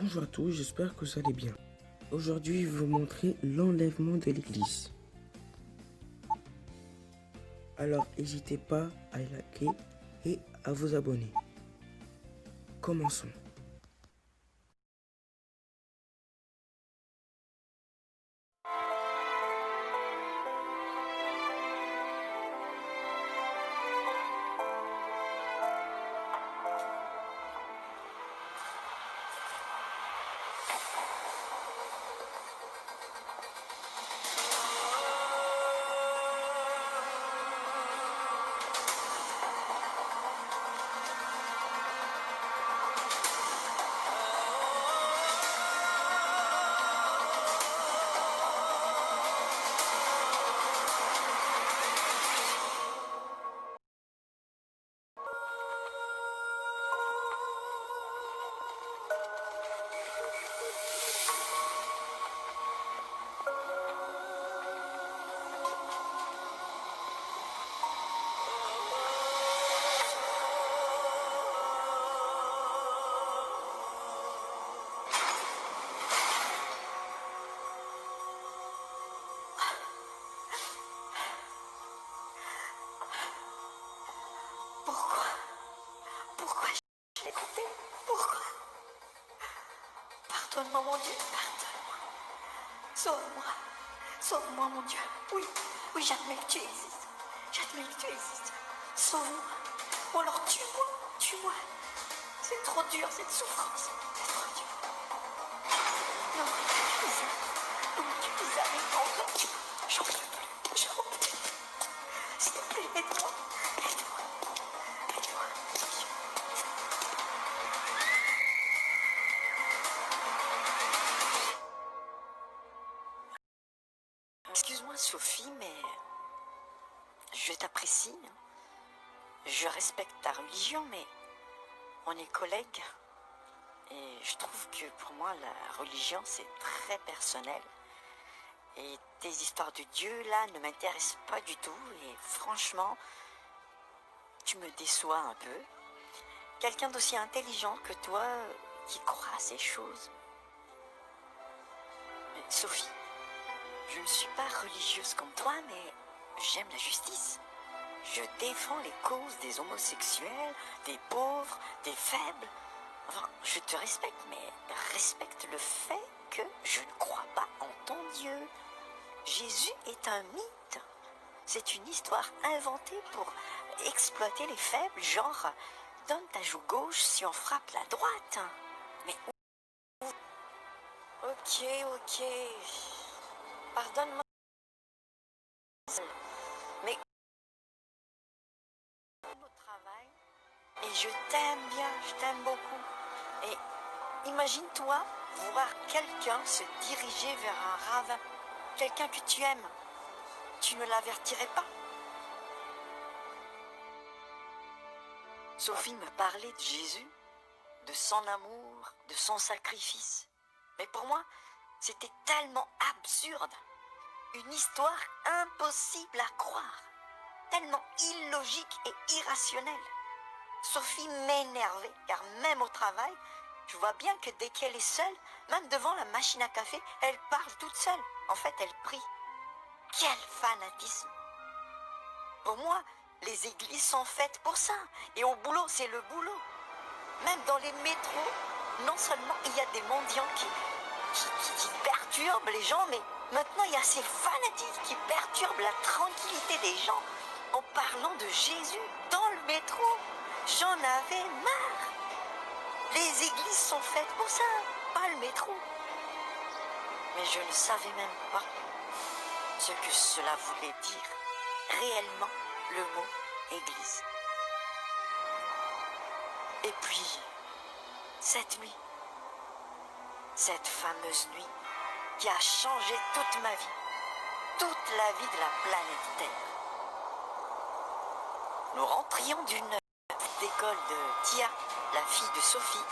Bonjour à tous, j'espère que vous allez bien. Aujourd'hui, je vais vous montrer l'enlèvement de l'église. Alors, n'hésitez pas à liker et à vous abonner. Commençons. Pourquoi je l'ai écouté? Pourquoi? Pardonne-moi, mon Dieu, pardonne-moi. Sauve-moi. Sauve-moi, mon Dieu. Oui, j'admets que tu existes. J'admets que tu existes. Sauve-moi. Ou alors tue-moi. Tue-moi. C'est trop dur, cette souffrance. C'est trop dur. Non, tu les as encore. J'en peux plus. J'en peux plus. S'il te plaît, aide-moi. Aide-moi. Aide-moi. Excuse-moi, Sophie, mais je t'apprécie. Je respecte ta religion, mais on est collègues. Et je trouve que pour moi, la religion, c'est très personnel. Et tes histoires de Dieu, là, ne m'intéressent pas du tout. Et franchement, tu me déçois un peu. Quelqu'un d'aussi intelligent que toi, qui croit à ces choses. Mais Sophie, je ne suis pas religieuse comme toi, mais j'aime la justice. Je défends les causes des homosexuels, des pauvres, des faibles. Enfin, je te respecte, mais respecte le fait que je ne crois pas en ton Dieu. Jésus est un mythe. C'est une histoire inventée pour exploiter les faibles, genre donne ta joue gauche si on frappe la droite. Mais ok. Pardonne-moi. Mais au travail, et je t'aime bien, je t'aime beaucoup. Et imagine-toi voir quelqu'un se diriger vers un ravin, quelqu'un que tu aimes. Tu ne l'avertirais pas? Sophie me parlait de Jésus, de son amour, de son sacrifice. Mais pour moi, c'était tellement absurde. Une histoire impossible à croire. Tellement illogique et irrationnelle. Sophie m'énervait, car même au travail, je vois bien que dès qu'elle est seule, même devant la machine à café, elle parle toute seule. En fait, elle prie. Quel fanatisme! Pour moi, les églises sont faites pour ça. Et au boulot, c'est le boulot. Même dans les métros, non seulement il y a des mendiants qui perturbent les gens, mais maintenant il y a ces fanatiques qui perturbent la tranquillité des gens en parlant de Jésus dans le métro. J'en avais marre. Les églises sont faites pour ça, pas le métro. Mais je ne savais même pas ce que cela voulait dire réellement, le mot église. Et puis, cette nuit, cette fameuse nuit qui a changé toute ma vie, toute la vie de la planète Terre. Nous rentrions d'une d'école de Tia, la fille de Sophie,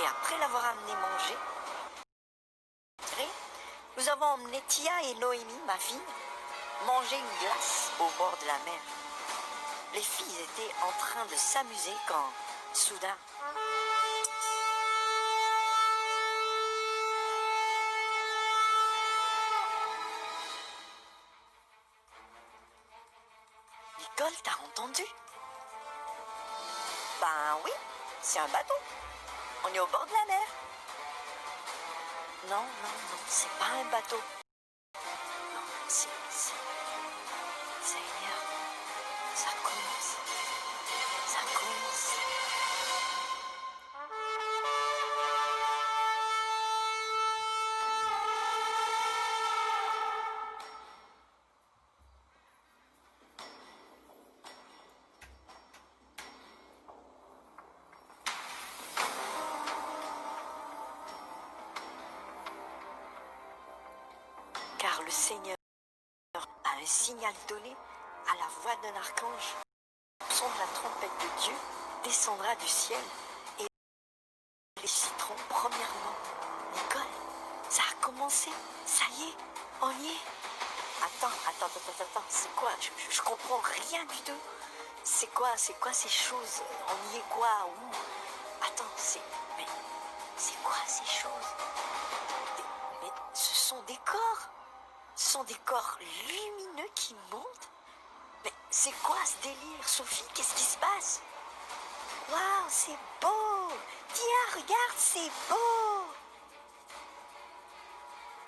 et après l'avoir amenée manger, nous avons emmené Tia et Noémie, ma fille, manger une glace au bord de la mer. Les filles étaient en train de s'amuser quand, soudain, Nicole, t'as entendu? Ben oui, c'est un bateau. On est au bord de la mer. Non, c'est pas un bateau. Non, Seigneur, ça commence. Ça commence. Car le Seigneur a un signal donné à la voix d'un archange. Le son de la trompette de Dieu descendra du ciel et les citeront premièrement. Nicole, ça a commencé, ça y est, on y est. Attends, c'est quoi? Je comprends rien du tout. C'est quoi ces choses? On y est quoi? Où? Attends, mais c'est quoi ces choses? Mais ce sont des corps. Ce sont des corps lumineux qui montent. Mais c'est quoi ce délire, Sophie? Qu'est-ce qui se passe? Waouh, c'est beau! Tiens, regarde, c'est beau!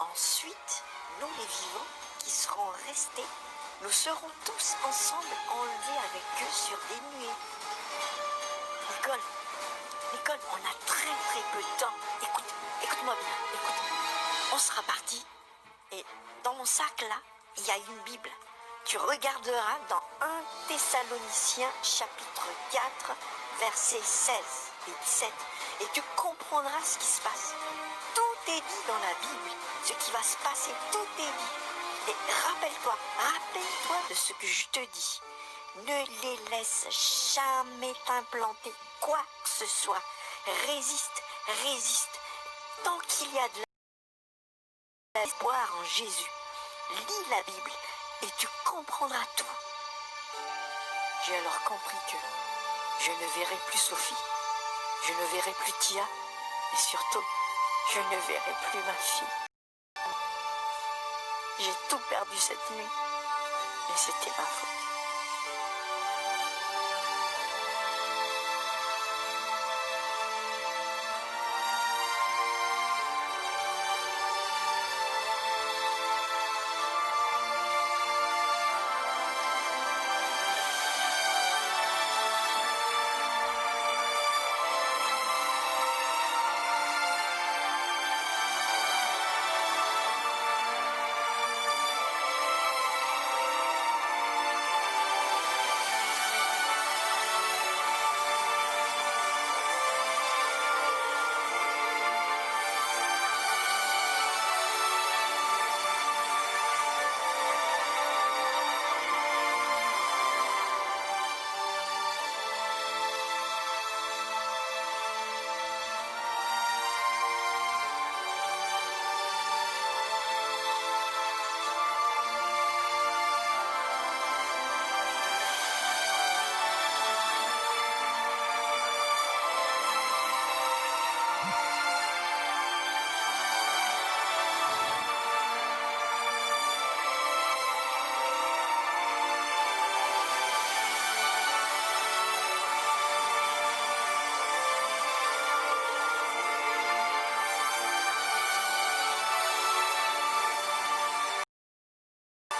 Ensuite, nous les vivants qui serons restés, nous serons tous ensemble enlevés avec eux sur des nuées. Nicole, on a très peu de temps. Écoute-moi bien, écoute. On sera parti et dans mon sac là, il y a une Bible. Tu regarderas dans 1 Thessaloniciens chapitre 4, versets 16 et 17 et tu comprendras ce qui se passe. Tout est dit dans la Bible, ce qui va se passer, tout est dit. Et rappelle-toi de ce que je te dis. Ne les laisse jamais t'implanter quoi que ce soit. Résiste. Tant qu'il y a de l'espoir en Jésus, lis la Bible et tu comprendras tout. J'ai alors compris que je ne verrai plus Sophie, je ne verrai plus Tia, et surtout, je ne verrai plus ma fille. J'ai tout perdu cette nuit, et c'était ma faute.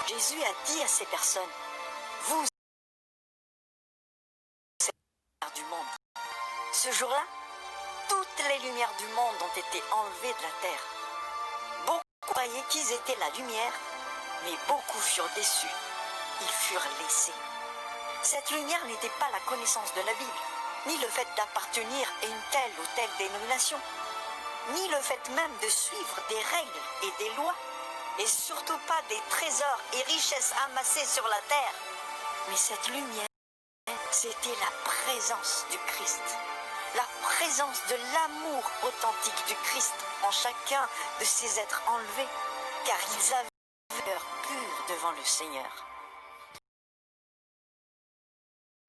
Jésus a dit à ces personnes, vous êtes la lumière du monde. Ce jour-là, toutes les lumières du monde ont été enlevées de la terre. Beaucoup croyaient qu'ils étaient la lumière, mais beaucoup furent déçus. Ils furent laissés. Cette lumière n'était pas la connaissance de la Bible, ni le fait d'appartenir à une telle ou telle dénomination, ni le fait même de suivre des règles et des lois, et surtout pas des trésors et richesses amassées sur la terre. Mais cette lumière, c'était la présence du Christ, la présence de l'amour authentique du Christ en chacun de ces êtres enlevés, car ils avaient un cœur pur devant le Seigneur.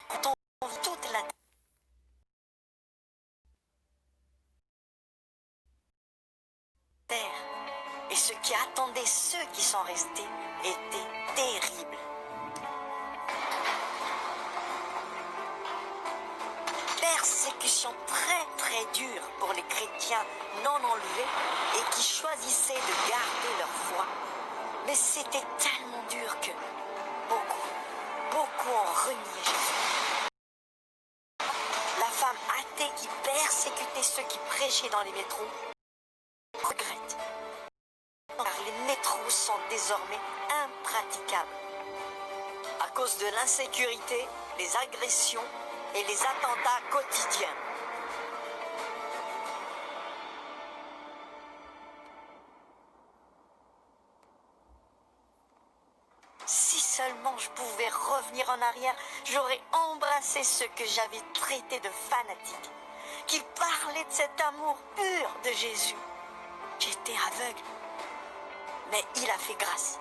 Quand on vit toute la terre, et ce qui attendait ceux qui sont restés était terrible. persécution très très dure pour les chrétiens non enlevés et qui choisissaient de garder leur foi. Mais c'était tellement dur que beaucoup ont renié Jésus. La femme athée qui persécutait ceux qui prêchaient dans les métros regrette. Car les métros sont désormais impraticables. À cause de l'insécurité, les agressions et les attentats quotidiens. Si seulement je pouvais revenir en arrière, j'aurais embrassé ceux que j'avais traités de fanatiques, qui parlaient de cet amour pur de Jésus. J'étais aveugle, mais il a fait grâce.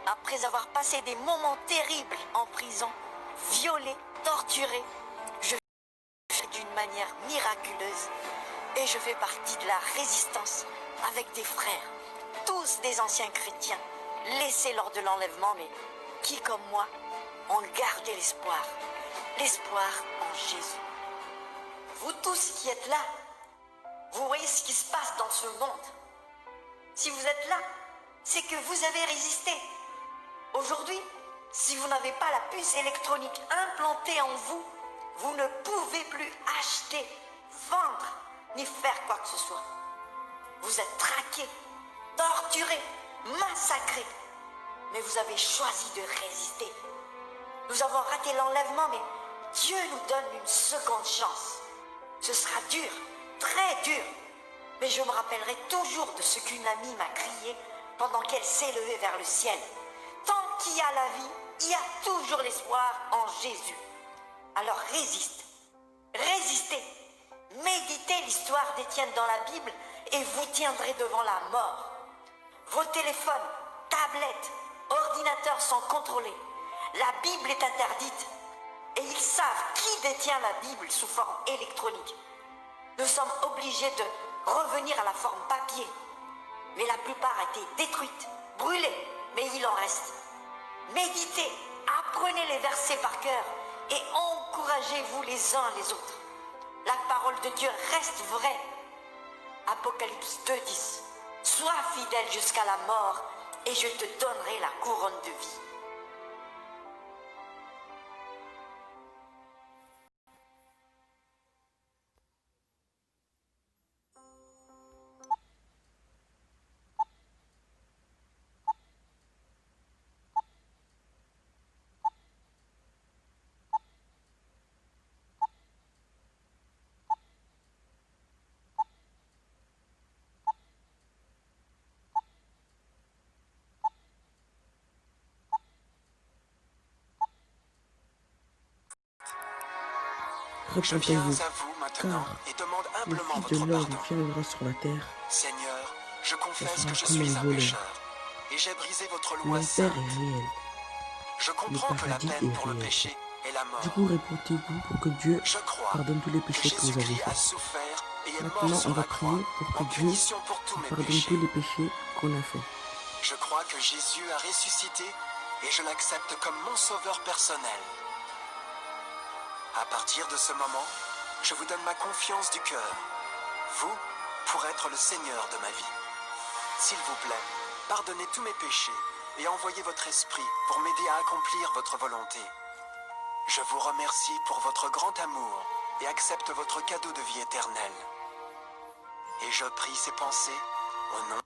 Après avoir passé des moments terribles en prison, violé, torturé, je fais d'une manière miraculeuse et je fais partie de la résistance avec des frères, tous des anciens chrétiens, laissés lors de l'enlèvement, mais qui, comme moi, ont gardé l'espoir en Jésus. Vous tous qui êtes là, vous voyez ce qui se passe dans ce monde. Si vous êtes là, c'est que vous avez résisté. Aujourd'hui, si vous n'avez pas la puce électronique implantée en vous, vous ne pouvez plus acheter, vendre, ni faire quoi que ce soit. Vous êtes traqués, torturés, massacrés. Mais vous avez choisi de résister. Nous avons raté l'enlèvement, mais Dieu nous donne une seconde chance. Ce sera dur, très dur. Mais je me rappellerai toujours de ce qu'une amie m'a crié pendant qu'elle s'élevait vers le ciel. Tant qu'il y a la vie, il y a toujours l'espoir en Jésus. Alors résiste, résistez, méditez l'histoire d'Étienne dans la Bible et vous tiendrez devant la mort. Vos téléphones, tablettes, ordinateurs sont contrôlés. La Bible est interdite et ils savent qui détient la Bible sous forme électronique. Nous sommes obligés de revenir à la forme papier, mais la plupart a été détruite, brûlée, mais il en reste. Méditez, apprenez les versets par cœur et encouragez-vous les uns les autres. La parole de Dieu reste vraie. Apocalypse 2:10. Sois fidèle jusqu'à la mort et je te donnerai la couronne de vie. Je viens Repentez-vous, à vous maintenant car et demande le humblement Fils de votre l'homme pardon. viendra sur la terre. Seigneur, je Ce confesse sera que je comme suis un un voleur. pécheur et j'ai brisé votre loi L'enfer sainte. est réel, Je le comprends que la paradis peine est pour le réel. péché est la mort. Du coup, repentez-vous pour que Dieu Je crois pardonne tous les que péchés que vous avez Jésus-Christ a faits. souffert et est mort Maintenant, on sur va la croix prier pour en que Dieu punition pour tous nous mes pardonne péchés. tous les péchés qu'on a faits. Je crois que Jésus a ressuscité et je l'accepte comme mon sauveur personnel. À partir de ce moment, je vous donne ma confiance du cœur. Vous, pour être le Seigneur de ma vie. S'il vous plaît, pardonnez tous mes péchés et envoyez votre esprit pour m'aider à accomplir votre volonté. Je vous remercie pour votre grand amour et accepte votre cadeau de vie éternelle. Et je prie ces pensées au nom